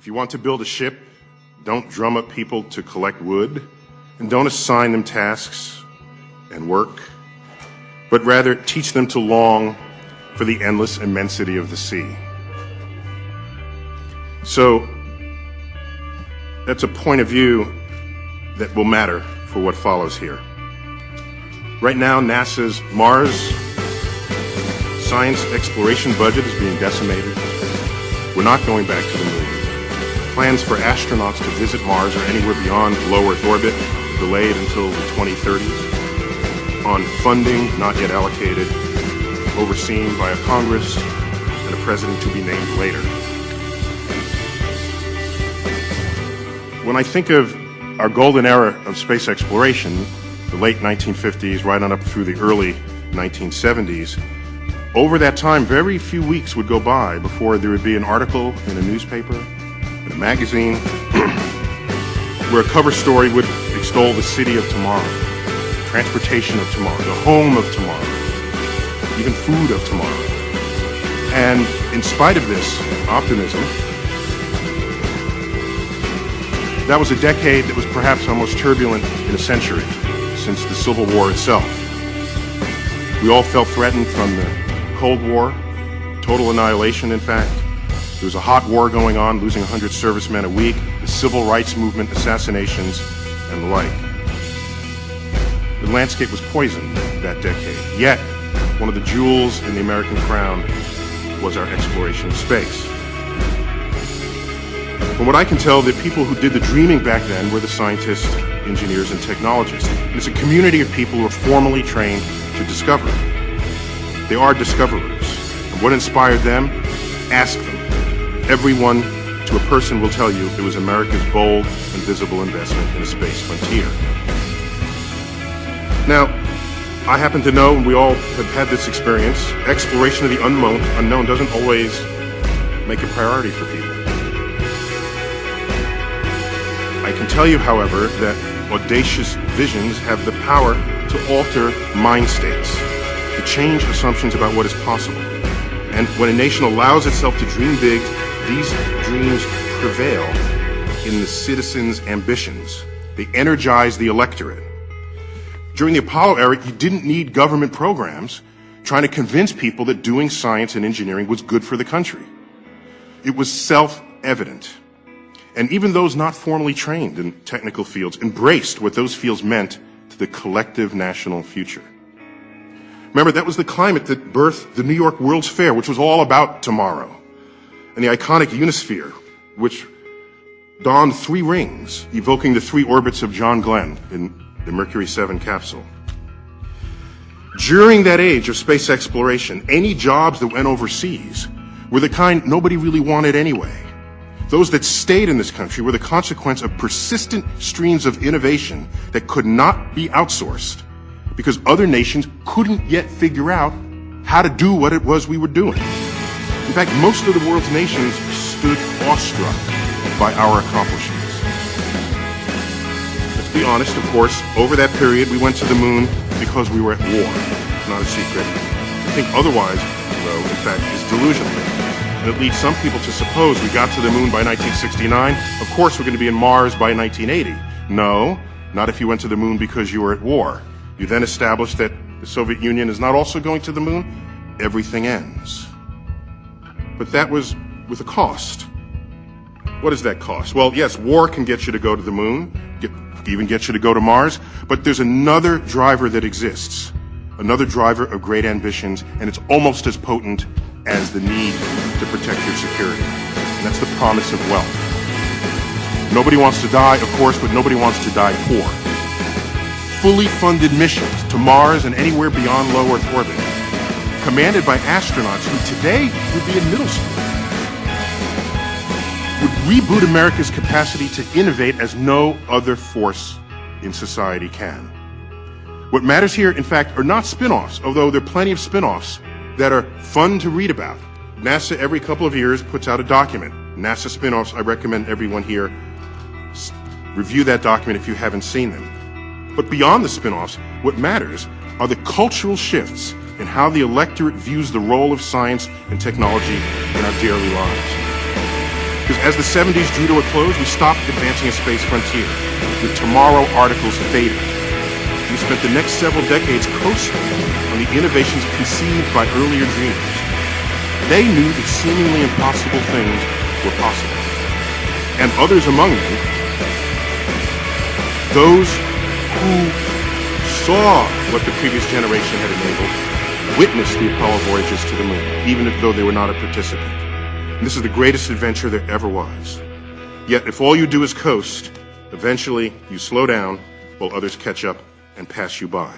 If you want to build a ship, don't drum up people to collect wood, and don't assign them tasks and work, but rather teach them to long for the endless immensity of the sea. So that's a point of view that will matter for what follows here. Right now, NASA's Mars science exploration budget is being decimated. We're not going back to the moon. Plans for astronauts to visit Mars or anywhere beyond low Earth orbit are delayed until the 2030s. On funding not yet allocated, overseen by a Congress and a president to be named later. When I think of our golden era of space exploration, the late 1950s, right on up through the early 1970s, over that time, very few weeks would go by before there would be an article in a newspaper, in a magazine, where a cover story would extol the city of tomorrow, transportation of tomorrow, the home of tomorrow, even food of tomorrow. And in spite of this optimism, that was a decade that was perhaps our most turbulent in a century, since the Civil War itself. We all felt threatened from the Cold War, total annihilation, in fact. There was a hot war going on, losing 100 servicemen a week, the civil rights movement, assassinations, and the like. The landscape was poisoned that decade. Yet, one of the jewels in the American crown was our exploration of space. From what I can tell, the people who did the dreaming back then were the scientists, engineers, and technologists. It's a community of people who are formally trained to discover. They are discoverers. And what inspired them? Ask them. Everyone, to a person, will tell you it was America's bold and visible investment in a space frontier. Now, I happen to know, and we all have had this experience, exploration of the unknown doesn't always make a priority for people. I can tell you, however, that audacious visions have the power to alter mind states, to change assumptions about what is possible. And when a nation allows itself to dream big, these dreams prevail in the citizens' ambitions. They energize the electorate. During the Apollo era, you didn't need government programs trying to convince people that doing science and engineering was good for the country. It was self-evident. And even those not formally trained in technical fields embraced what those fields meant to the collective national future. Remember, that was the climate that birthed the New York World's Fair, which was all about tomorrow, and the iconic Unisphere, which donned 3 rings, evoking the 3 orbits of John Glenn in the Mercury 7 capsule. During that age of space exploration, any jobs that went overseas were the kind nobody really wanted anyway. Those that stayed in this country were the consequence of persistent streams of innovation that could not be outsourced because other nations couldn't yet figure out how to do what it was we were doing. In fact, most of the world's nations stood awestruck by our accomplishments. Let's be honest, of course, over that period we went to the moon because we were at war. It's not a secret. I think otherwise, though, in fact, is delusional. And it leads some people to suppose we got to the moon by 1969. Of course, we're going to be in Mars by 1980. No, not if you went to the moon because you were at war. You then established that the Soviet Union is not also going to the moon. Everything ends. But that was with a cost. What does that cost? Well, yes, war can get you to go to the moon, even get you to go to Mars, but there's another driver that exists, another driver of great ambitions, and it's almost as potent as the need to protect your security, and that's the promise of wealth. Nobody wants to die, of course, but nobody wants to die poor. Fully funded missions to Mars and anywhere beyond low Earth orbit, commanded by astronauts who today would be in middle school, would reboot America's capacity to innovate as no other force in society can. What matters here, in fact, are not spin-offs, although there are plenty of spin-offs that are fun to read about. NASA every couple of years puts out a document. NASA spin-offs, I recommend everyone here review that document if you haven't seen them. But beyond the spin-offs, what matters are the cultural shifts in how the electorate views the role of science and technology in our daily lives. Because as the 70s drew to a close, we stopped advancing a space frontier. The Tomorrow articles faded. We spent the next several decades coasting on the innovations conceived by earlier dreamers. They knew that seemingly impossible things were possible. And others among them, those who saw what the previous generation had enabled, witnessed the Apollo voyages to the moon, even though they were not a participant. And this is the greatest adventure there ever was. Yet if all you do is coast, eventually you slow down while others catch up and pass you by.